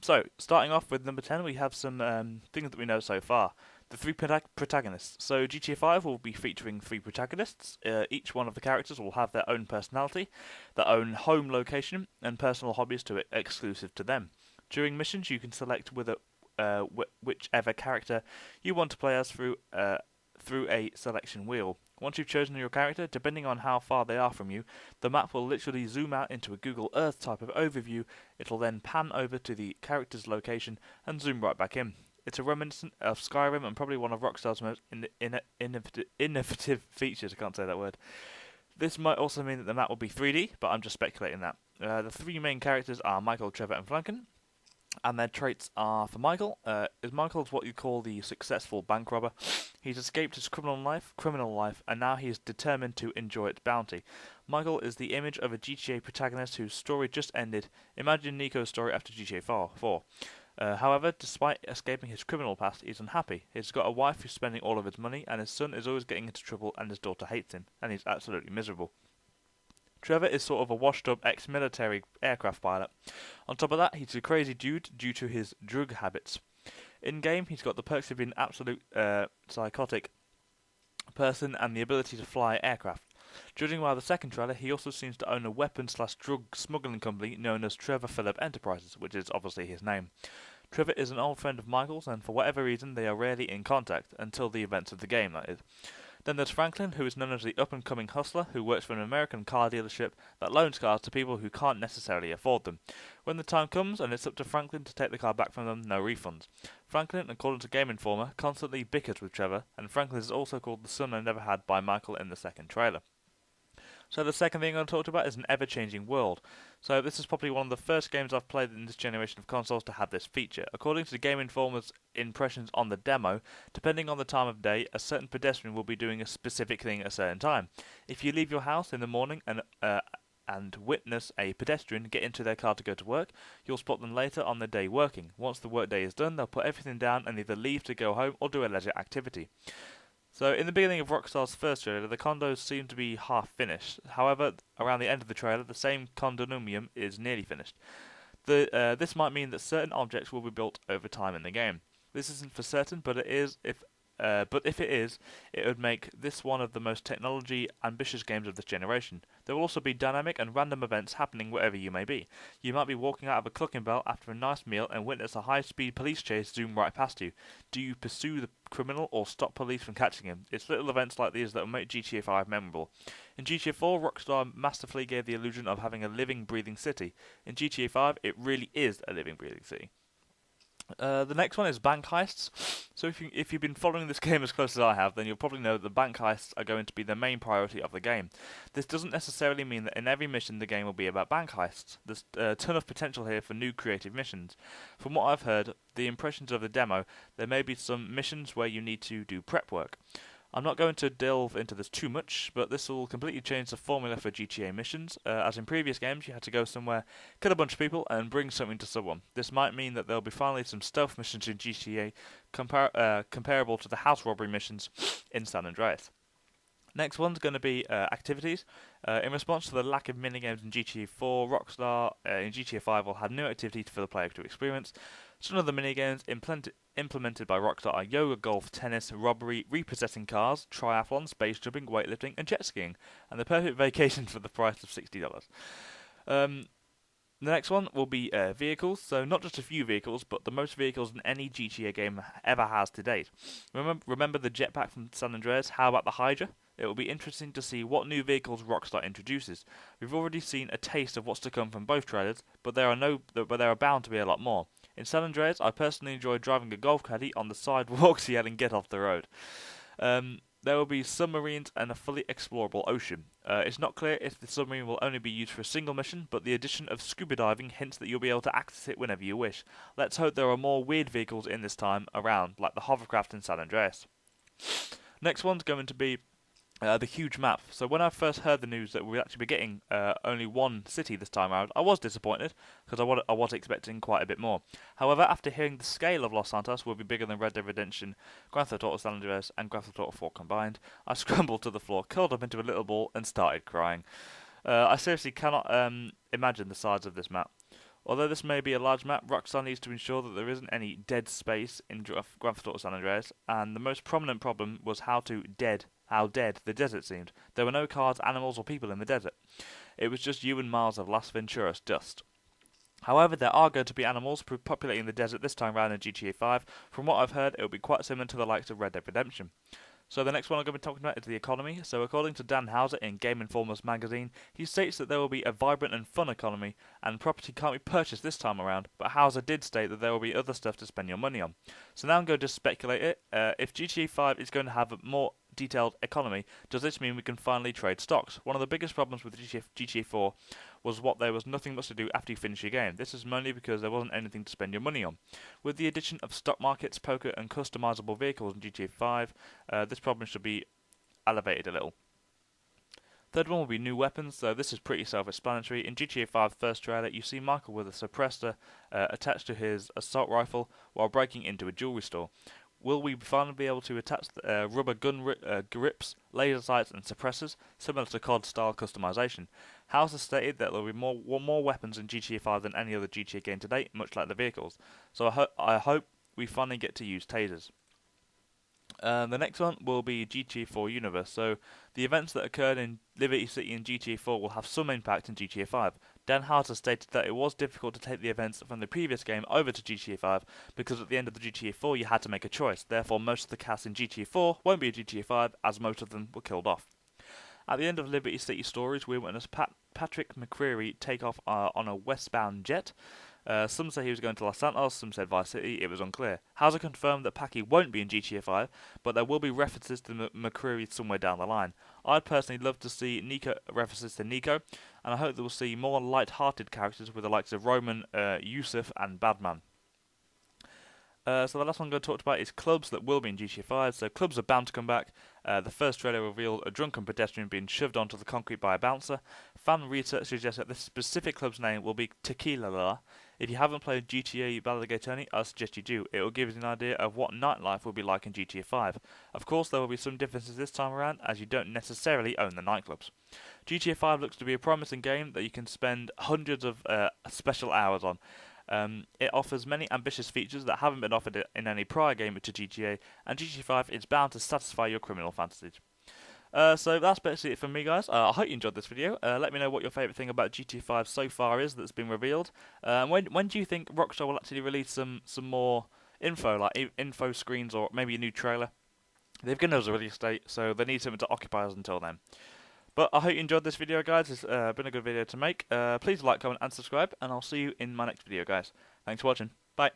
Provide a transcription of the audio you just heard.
So, starting off with number 10, we have some things that we know so far. The three protagonists. So, GTA 5 will be featuring three protagonists. Each one of the characters will have their own personality, their own home location, and personal hobbies exclusive to them. During missions, you can select whichever character you want to play as through a selection wheel. Once you've chosen your character, depending on how far they are from you, the map will literally zoom out into a Google Earth type of overview. It'll then pan over to the character's location and zoom right back in. It's a reminiscent of Skyrim and probably one of Rockstar's most innovative features. I can't say that word. This might also mean that the map will be 3D, but I'm just speculating that. The three main characters are Michael, Trevor, and Franklin. And their traits are, for Michael, Michael's what you call the successful bank robber. He's escaped his criminal life, and now he is determined to enjoy its bounty. Michael is the image of a GTA protagonist whose story just ended. Imagine Nico's story after GTA 4. However, despite escaping his criminal past, he's unhappy. He's got a wife who's spending all of his money, and his son is always getting into trouble, and his daughter hates him, and he's absolutely miserable. Trevor is sort of a washed-up ex-military aircraft pilot. On top of that, he's a crazy dude due to his drug habits. In-game, he's got the perks of being an absolute psychotic person and the ability to fly aircraft. Judging by the second trailer, he also seems to own a weapon/drug smuggling company known as Trevor Phillip Enterprises, which is obviously his name. Trevor is an old friend of Michael's, and for whatever reason, they are rarely in contact, until the events of the game, that is. Then there's Franklin, who is known as the up-and-coming hustler who works for an American car dealership that loans cars to people who can't necessarily afford them. When the time comes and it's up to Franklin to take the car back from them, no refunds. Franklin, according to Game Informer, constantly bickers with Trevor, and Franklin is also called the son I never had by Michael in the second trailer. So the second thing I'm going to talk about is an ever-changing world. So this is probably one of the first games I've played in this generation of consoles to have this feature. According to Game Informer's impressions on the demo, depending on the time of day, a certain pedestrian will be doing a specific thing at a certain time. If you leave your house in the morning and witness a pedestrian get into their car to go to work, you'll spot them later on the day working. Once the workday is done, they'll put everything down and either leave to go home or do a leisure activity. So, in the beginning of Rockstar's first trailer, the condos seem to be half finished. However, around the end of the trailer, the same condominium is nearly finished. This might mean that certain objects will be built over time in the game. This isn't for certain, but if it is, it would make this one of the most technology-ambitious games of this generation. There will also be dynamic and random events happening wherever you may be. You might be walking out of a Clucking Bell after a nice meal and witness a high-speed police chase zoom right past you. Do you pursue the criminal or stop police from catching him? It's little events like these that will make GTA 5 memorable. In GTA 4, Rockstar masterfully gave the illusion of having a living, breathing city. In GTA 5, it really is a living, breathing city. The next one is bank heists. So if you've been following this game as close as I have, then you'll probably know that the bank heists are going to be the main priority of the game. This doesn't necessarily mean that in every mission the game will be about bank heists. There's a ton of potential here for new creative missions. From what I've heard, the impressions of the demo, there may be some missions where you need to do prep work. I'm not going to delve into this too much, but this will completely change the formula for GTA missions. As in previous games, you had to go somewhere, kill a bunch of people, and bring something to someone. This might mean that there'll be finally some stealth missions in GTA comparable to the house robbery missions in San Andreas. Next one's going to be activities. In response to the lack of minigames in GTA 4, Rockstar in GTA 5 will have new activities for the player to experience. Some of the minigames implemented by Rockstar are yoga, golf, tennis, robbery, repossessing cars, triathlon, space jumping, weightlifting, and jet skiing, and the perfect vacation for the price of $60. The next one will be vehicles, so not just a few vehicles, but the most vehicles in any GTA game ever has to date. Remember the jetpack from San Andreas? How about the Hydra? It will be interesting to see what new vehicles Rockstar introduces. We've already seen a taste of what's to come from both trailers, but there are bound to be a lot more. In San Andreas, I personally enjoyed driving a golf caddy on the sidewalks yelling "Get off the road." There will be submarines and a fully explorable ocean. It's not clear if the submarine will only be used for a single mission, but the addition of scuba diving hints that you'll be able to access it whenever you wish. Let's hope there are more weird vehicles in this time around, like the hovercraft in San Andreas. Next one's going to be the huge map. So when I first heard the news that we'd actually be getting only one city this time around, I was disappointed because I was expecting quite a bit more. However, after hearing the scale of Los Santos will be bigger than Red Dead Redemption, Grand Theft Auto San Andreas, and Grand Theft Auto 4 combined, I scrambled to the floor, curled up into a little ball, and started crying. I seriously cannot imagine the size of this map. Although this may be a large map, Rockstar needs to ensure that there isn't any dead space in Grand Theft Auto San Andreas, and the most prominent problem was how dead the desert seemed. There were no cars, animals, or people in the desert. It was just you and miles of Las Venturas dust. However, there are going to be animals populating the desert this time round in GTA 5. From what I've heard, it will be quite similar to the likes of Red Dead Redemption. So the next one I'm going to be talking about is the economy. So according to Dan Houser in Game Informer's magazine, he states that there will be a vibrant and fun economy, and property can't be purchased this time around, but Houser did state that there will be other stuff to spend your money on. So now I'm going to speculate it. If GTA 5 is going to have a more detailed economy, does this mean we can finally trade stocks? One of the biggest problems with GTA 4 was there was nothing much to do after you finish your game. This is mainly because there wasn't anything to spend your money on. With the addition of stock markets, poker, and customizable vehicles in GTA 5, this problem should be elevated a little. Third one will be new weapons, so this is pretty self-explanatory. In GTA 5's first trailer, you see Michael with a suppressor attached to his assault rifle while breaking into a jewelry store. Will we finally be able to attach rubber gun grips, laser sights, and suppressors, similar to COD-style customization? Houser stated that there will be more weapons in GTA 5 than any other GTA game to date, much like the vehicles. So I hope we finally get to use tasers. The next one will be GTA 4 Universe. So the events that occurred in Liberty City in GTA 4 will have some impact in GTA 5. Dan Houser stated that it was difficult to take the events from the previous game over to GTA 5 because at the end of the GTA 4 you had to make a choice. Therefore, most of the cast in GTA 4 won't be in GTA 5 as most of them were killed off. At the end of Liberty City Stories, we witnessed Patrick McCreary take off on a westbound jet. Some say he was going to Los Santos, some said Vice City, it was unclear. Houser confirmed that Packy won't be in GTA 5, but there will be references to McCreary somewhere down the line. I'd personally love to see references to Nico, and I hope that we'll see more light-hearted characters with the likes of Roman, Yusuf, and Badman. So the last one I'm going to talk about is clubs that will be in GTA 5. So clubs are bound to come back. The first trailer revealed a drunken pedestrian being shoved onto the concrete by a bouncer. Fan research suggests that this specific club's name will be Tequila La. If you haven't played GTA Balagatoni, I suggest you do. It will give you an idea of what nightlife will be like in GTA 5. Of course, there will be some differences this time around, as you don't necessarily own the nightclubs. GTA 5 looks to be a promising game that you can spend hundreds of special hours on. It offers many ambitious features that haven't been offered in any prior game to GTA, and GTA 5 is bound to satisfy your criminal fantasies. So that's basically it from me, guys. I hope you enjoyed this video. Let me know what your favourite thing about GTA 5 so far is that's been revealed. When do you think Rockstar will actually release some more info, like info screens or maybe a new trailer? They've given us a release date, so they need something to occupy us until then. But I hope you enjoyed this video, guys. It's been a good video to make. Please like, comment, and subscribe, and I'll see you in my next video, guys. Thanks for watching. Bye.